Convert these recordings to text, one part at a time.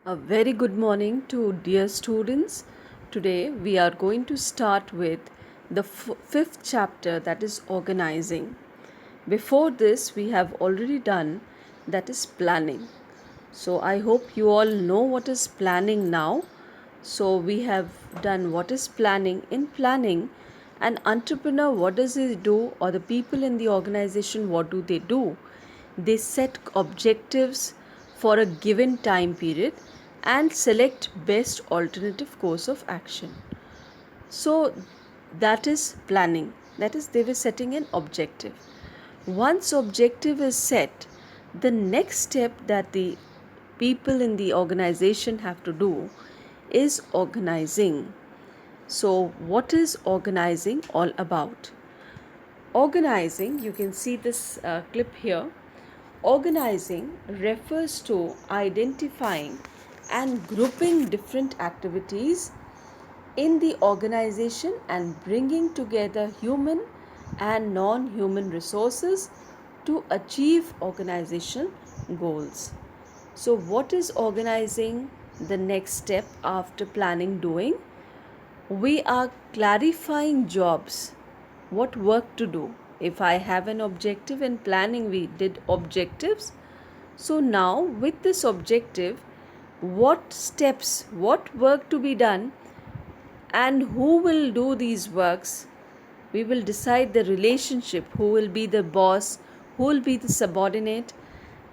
A very good morning to dear students. Today we are going to start with the fifth chapter, that is organizing. Before this we have already done, that is planning. So I hope you all know what is planning now. So we have done what is planning. In planning, an entrepreneur, what does he do, or the people in the organization, what do? They set objectives for a given time period and select best alternative course of action. So that is planning. That is, they were setting an objective. Once objective is set, the next step that the people in the organization have to do is organizing. So what is organizing all about? Organizing, you can see this clip here. Organizing refers to identifying and grouping different activities in the organization and bringing together human and non-human resources to achieve organization goals. So what is organizing? The next step after planning doing? We are clarifying jobs, what work to do. If I have an objective in planning, we did objectives. So now with this objective, what steps, what work to be done, and who will do these works? We will decide the relationship, who will be the boss, who will be the subordinate,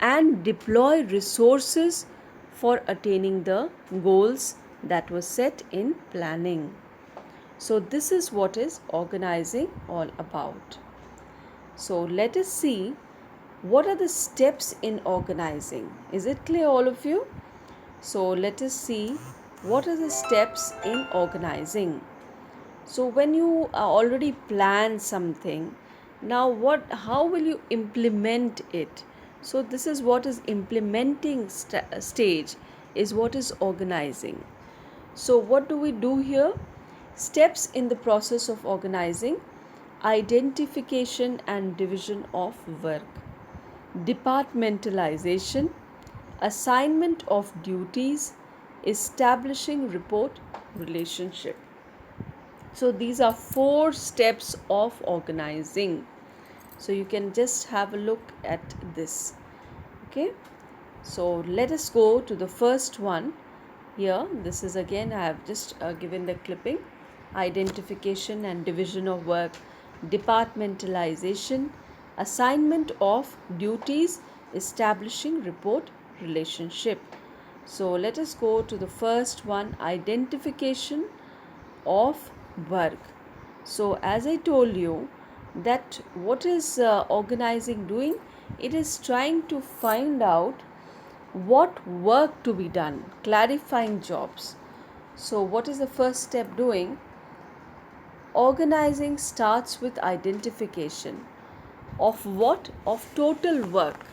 and deploy resources for attaining the goals that were set in planning. So this is what is organizing all about. So let us see what are the steps in organizing. Is it clear, all of you? So let us see what are the steps in organizing. So when you already plan something, now how will you implement it? So this is what is implementing stage, is what is organizing. So what do we do here? Steps in the process of organizing: identification and division of work, departmentalization, assignment of duties, establishing report relationship. So these are 4 steps of organizing. So you can just have a look at this. Okay. So let us go to the first one. Here, this is again, I have just given the clipping: identification and division of work, departmentalization, assignment of duties, establishing report relationship. So let us go to the first one: identification of work. So as I told you, that what is organizing doing? It is trying to find out what work to be done, clarifying jobs. So what is the first step doing? Organizing starts with identification of what? Of total work.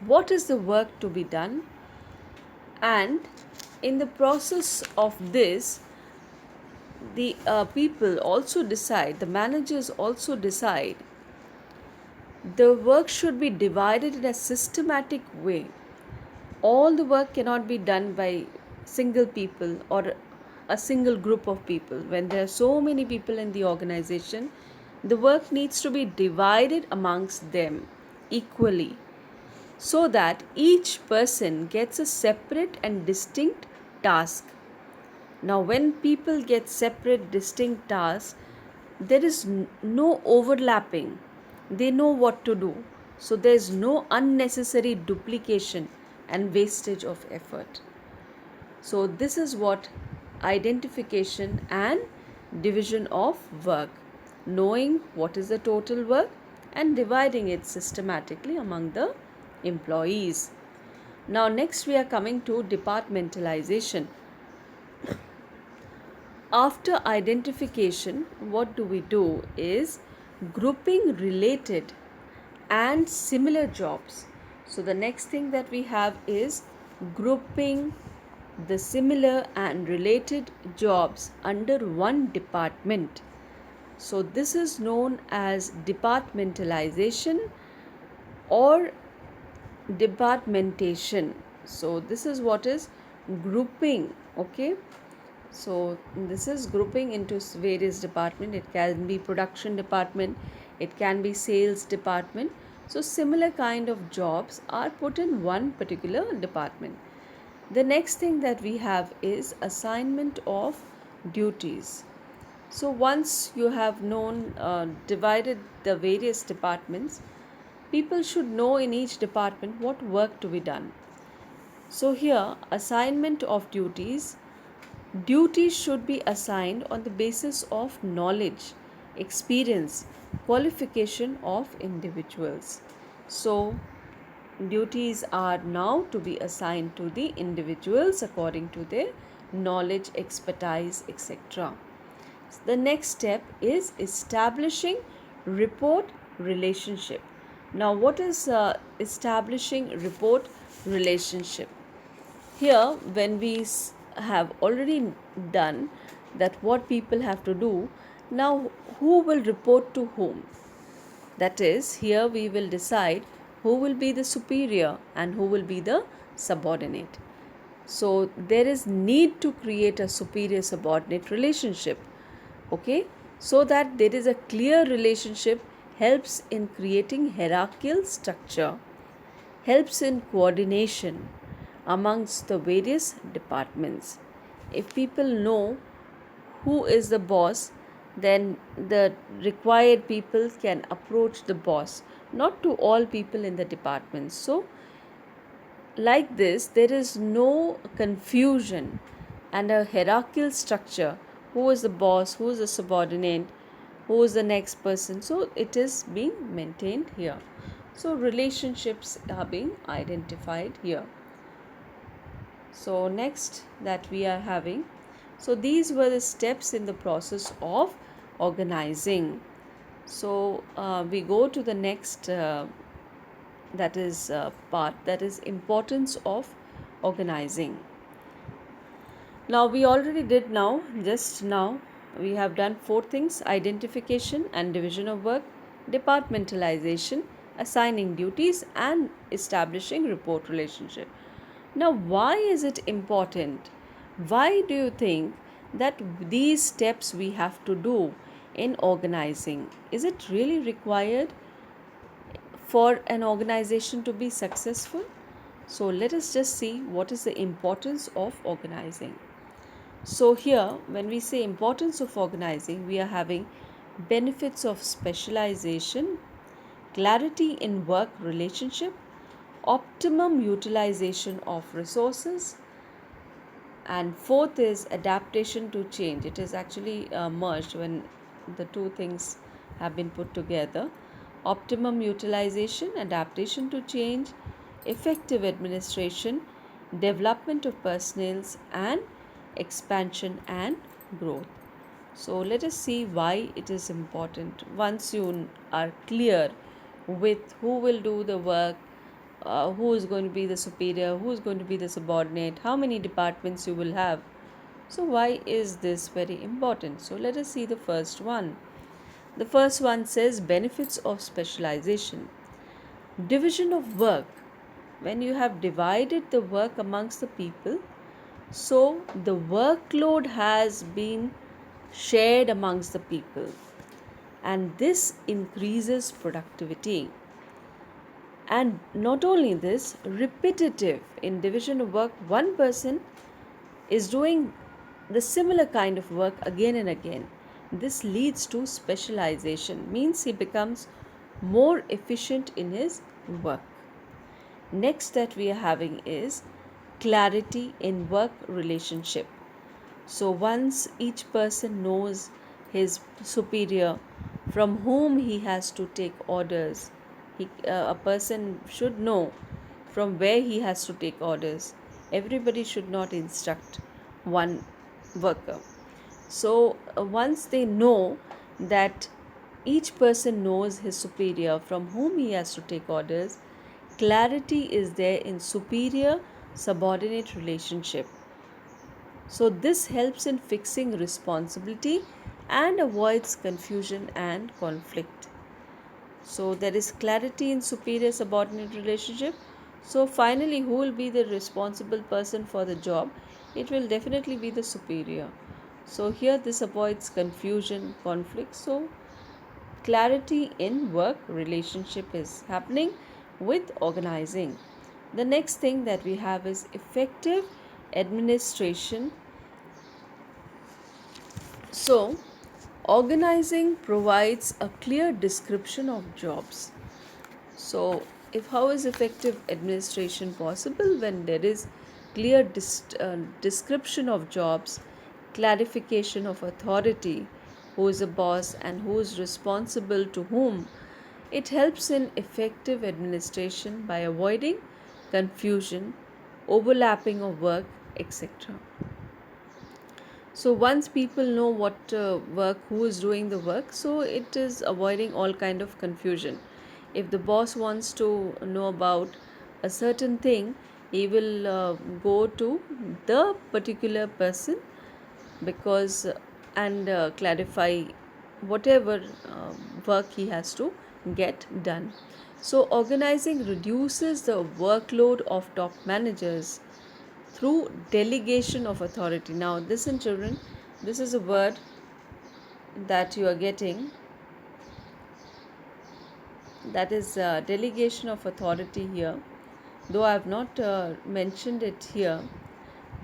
What is the work to be done? And in the process of this, the people also decide, the managers also decide, the work should be divided in a systematic way. All the work cannot be done by single people or a single group of people. When there are so many people in the organization, the work needs to be divided amongst them equally, so that each person gets a separate and distinct task. Now when people get separate distinct tasks, there is no overlapping. They know what to do. So there is no unnecessary duplication and wastage of effort. So this is what identification and division of work. Knowing what is the total work and dividing it systematically among the employees. Now next we are coming to departmentalization. After identification, what do we do is grouping related and similar jobs. So the next thing that we have is grouping the similar and related jobs under one department. So this is known as departmentalization or departmentation. So this is what is grouping. Okay, so this is grouping into various department. It can be production department, it can be sales department. So similar kind of jobs are put in one particular department. The next thing that we have is assignment of duties. So once you have known, divided the various departments, people should know in each department what work to be done. So here, assignment of duties. Duties should be assigned on the basis of knowledge, experience, qualification of individuals. So duties are now to be assigned to the individuals according to their knowledge, expertise, etc. The next step is establishing report relationship. Now, what is establishing report relationship? Here, when we have already done that, what people have to do, now who will report to whom? That is, here we will decide who will be the superior and who will be the subordinate. So there is need to create a superior subordinate relationship. Okay, so that there is a clear relationship, helps in creating hierarchical structure, helps in coordination amongst the various departments. If people know who is the boss, then the required people can approach the boss, not to all people in the department. So like this, there is no confusion and a hierarchical structure. Who is the boss, who is the subordinate, who is the next person? So it is being maintained here. So relationships are being identified here. So next that we are having, so these were the steps in the process of organizing. So we go to the next that is part, that is importance of organizing. Now we already did, now just now we have done four things: identification and division of work, departmentalization, assigning duties, and establishing report relationship. Now why is it important? Why do you think that these steps we have to do in organizing? Is it really required for an organization to be successful? So let us just see what is the importance of organizing. So here, when we say importance of organizing, we are having benefits of specialization, clarity in work relationship, optimum utilization of resources, and fourth is adaptation to change. It is actually merged when the two things have been put together. Optimum utilization, adaptation to change, effective administration, development of personnel, and expansion and growth. So let us see why it is important. Once you are clear with who will do the work, who is going to be the superior, who is going to be the subordinate, how many departments you will have. So why is this very important? So let us see the first one. The first one says benefits of specialization. Division of work. When you have divided the work amongst the people, so the workload has been shared amongst the people, and this increases productivity. And not only this, repetitive. In division of work, one person is doing the similar kind of work again and again. This leads to specialization, means he becomes more efficient in his work. Next that we are having is clarity in work relationship. So once each person knows his superior, from whom he has to take orders, a person should know from where he has to take orders. Everybody should not instruct one worker. So once they know that each person knows his superior from whom he has to take orders, clarity is there in superior subordinate relationship. So this helps in fixing responsibility and avoids confusion and conflict. So there is clarity in superior subordinate relationship. So finally, who will be the responsible person for the job? It will definitely be the superior. So here this avoids confusion, conflict. So clarity in work relationship is happening with organizing. The next thing that we have is effective administration. So organizing provides a clear description of jobs. So, if how is effective administration possible when there is clear description of jobs, clarification of authority, who is a boss and who is responsible to whom? It helps in effective administration by avoiding confusion, overlapping of work, etc. So once people know what work, who is doing the work, so it is avoiding all kind of confusion. If the boss wants to know about a certain thing, he will go to the particular person because and clarify whatever work he has to get done. So organizing reduces the workload of top managers through delegation of authority. Now listen children, this is a word that you are getting, that is delegation of authority here, though I have not mentioned it here.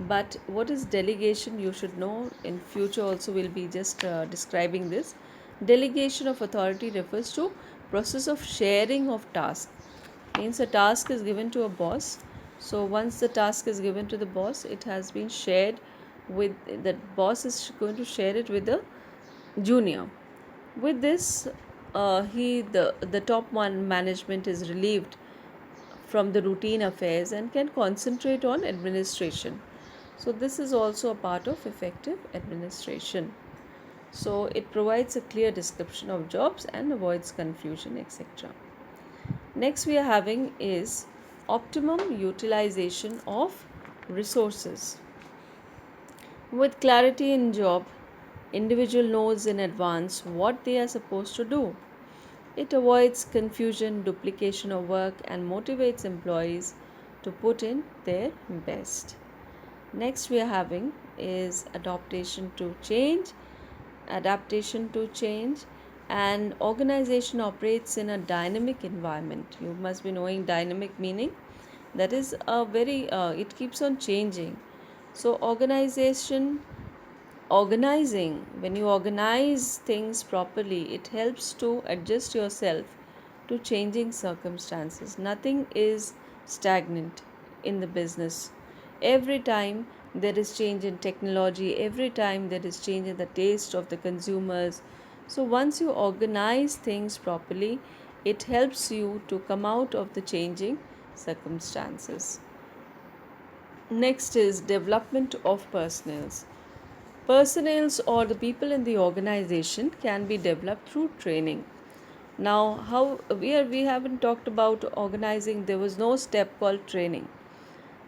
But what is delegation, you should know. In future also we'll be just describing this. Delegation of authority refers to process of sharing of task. Means a task is given to a boss, so once the task is given to the boss, it has been shared with the boss is going to share it with the junior. With this, he the top one management is relieved from the routine affairs and can concentrate on administration. So this is also a part of effective administration. So it provides a clear description of jobs and avoids confusion, etc. Next we are having is optimum utilization of resources. With clarity in job, individual knows in advance what they are supposed to do. It avoids confusion, duplication of work, and motivates employees to put in their best. Next we are having is adaptation to change, and organization operates in a dynamic environment. You must be knowing dynamic meaning, that is a very it keeps on changing. So organizing, when you organize things properly, it helps to adjust yourself to changing circumstances. Nothing is stagnant in the business. Every time there is change in technology, every time there is change in the taste of the consumers. So once you organize things properly, it helps you to come out of the changing circumstances. Next is development of personnels. Personnels or the people in the organization can be developed through training. Now, how we haven't talked about organizing, there was no step called training.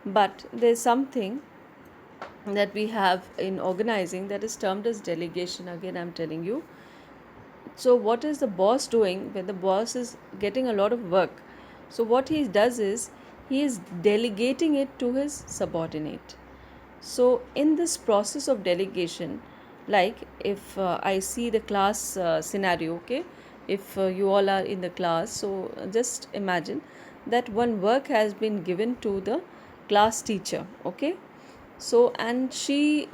But there's something that we have in organizing that is termed as delegation. Again, I'm telling you. So, what is the boss doing when the boss is getting a lot of work? So, what he does is he is delegating it to his subordinate. So, in this process of delegation, like if I see the class scenario, okay, if you all are in the class, so just imagine that one work has been given to the class teacher, okay, so and she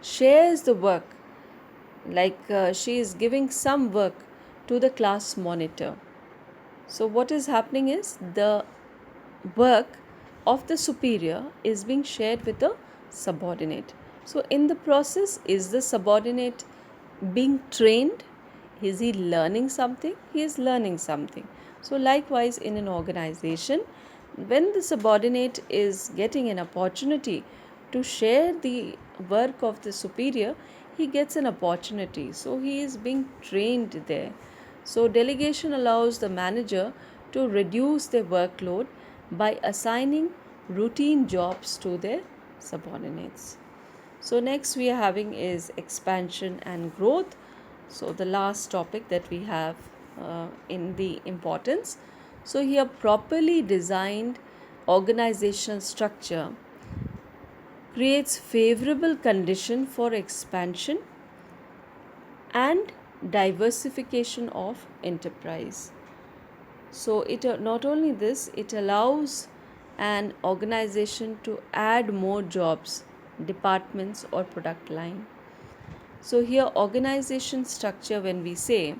shares the work, like she is giving some work to the class monitor. So, what is happening is the work of the superior is being shared with the subordinate. So, in the process, is the subordinate being trained? Is he learning something? He is learning something. So, likewise, in an organization, when the subordinate is getting an opportunity to share the work of the superior, he gets an opportunity. So, he is being trained there. So, delegation allows the manager to reduce their workload by assigning routine jobs to their subordinates. So, next we are having is expansion and growth. So, the last topic that we have in the importance. So, here properly designed organizational structure creates favorable condition for expansion and diversification of enterprise. So it not only this, it allows an organization to add more jobs, departments or product line. So here organization structure, when we say,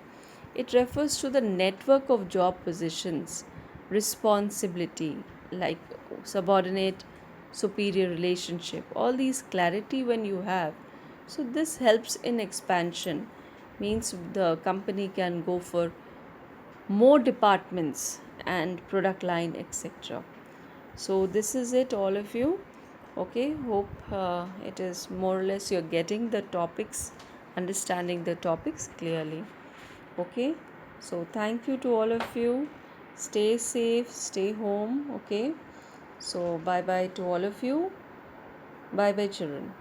it refers to the network of job positions, responsibility like subordinate superior relationship, all these clarity when you have. So this helps in expansion, means the company can go for more departments and product line, etc. So this is it, all of you. Okay, hope it is more or less you're getting the topics, understanding the topics clearly. Okay, so thank you to all of you. Stay safe, stay home. Okay, so bye bye to all of you. Bye bye, children.